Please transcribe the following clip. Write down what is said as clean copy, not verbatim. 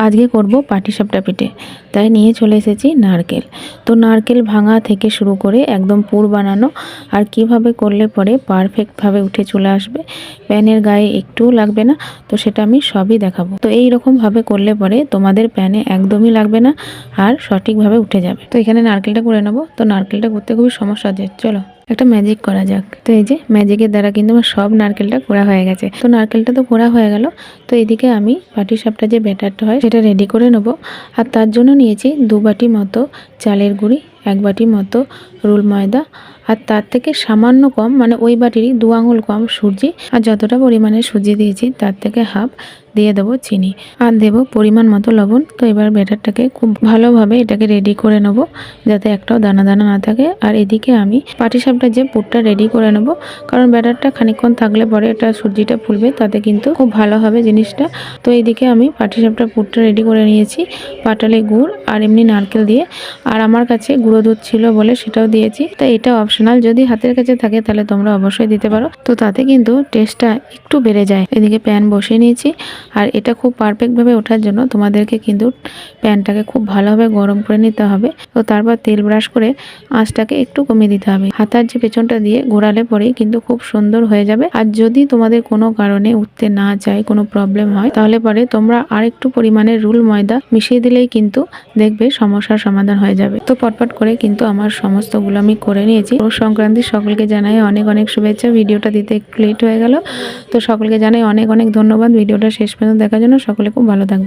আজকে করব পাটিসাপটা পিঠে, তাই নিয়ে চলে এসেছি নারকেল। তো নারকেল ভাঙা থেকে শুরু করে একদম পুর বানানো, আর কিভাবে করলে পরে পারফেক্টভাবে উঠে চলে আসবে, প্যানের গায়ে একটুও লাগবে না, তো সেটা আমি সবই দেখাবো। তো এই রকমভাবে করলে পরে তোমাদের প্যানে একদমই লাগবে না আর সঠিকভাবে উঠে যাবে। তো এখানে নারকেলটা করে নেবো। তো নারকেলটা করতে খুবই সমস্যা আছে, চলো একটা ম্যাজিক করা যাক। তো এই যে ম্যাজিকের দ্বারা কিন্তু আমার সব নারকেলটা কোড়া হয়ে গেছে। তো নারকেলটা তো কোড়া হয়ে গেল। তো এদিকে আমি পাটিসাপটা যে ব্যাটারটা হয় সেটা রেডি করে নেব। আর তার জন্য নিয়েছি 2 বাটি মতো চালের গুঁড়ি, 1 বাটি মতো রুল ময়দা, আর তার থেকে সামান্য কম, মানে ওই বাটিরই 2 আঙুল কম সুজি, আর যতটা পরিমাণে সুজি দিয়েছি তার থেকে হাফ দিয়ে দেবো চিনি, আর দেবো পরিমাণ মতো লবণ। তো এবার ব্যাটারটাকে খুব ভালোভাবে এটাকে রেডি করে নেব, যাতে একটাও দানা দানা না থাকে। আর এদিকে আমি পাটিসাপটা যে পুরটা রেডি করে নেব, কারণ ব্যাটারটা খানিকক্ষণ থাকলে পরে এটা সুজিটা ফুলবে, তাতে কিন্তু খুব ভালো হবে জিনিসটা। তো এইদিকে আমি পাটিসাপটার পুরটা রেডি করে নিয়েছি পাটালি গুড় আর এমনি নারকেল দিয়ে, আর আমার কাছে গুঁড়ো দুধ ছিল বলে সেটাও দিয়েছি। তো এটা অপশনাল, যদি হাতের কাছে থাকে তাহলে তোমরা অবশ্যই দিতে পারো, তো তাতে কিন্তু টেস্টটা একটু বেড়ে যায়। এদিকে প্যান বসিয়ে নিয়েছি, আর এটা খুব পারফেক্টভাবে ওঠার জন্য তোমাদেরকে কিন্তু প্যানটাকে খুব ভালোভাবে গরম করে নিতে হবে। তো তারপর তেল ব্রাশ করে আঁচটাকে একটু কমিয়ে দিতে হবে। হাতার যে পেছনটা দিয়ে ঘোরালে পরেই কিন্তু খুব সুন্দর হয়ে যাবে। আর যদি তোমাদের কোনো কারণে উঠতে না চায়, কোনো প্রবলেম হয়, তাহলে পরে তোমরা আরেকটু পরিমাণে রুল ময়দা মিশিয়ে দিলেই কিন্তু দেখবে সমস্যার সমাধান হয়ে যাবে। তো পটপট করে কিন্তু আমার সমস্তগুলো আমি করে নিয়েছি। পৌষ সংক্রান্তি সকলকে জানাই অনেক অনেক শুভেচ্ছা। ভিডিওটা দিতে একটু লেট হয়ে গেল, তো সকলকে জানাই অনেক অনেক ধন্যবাদ ভিডিওটা শেষ পর্যন্ত দেখার জন্য। সকলে খুব ভালো থাকবে।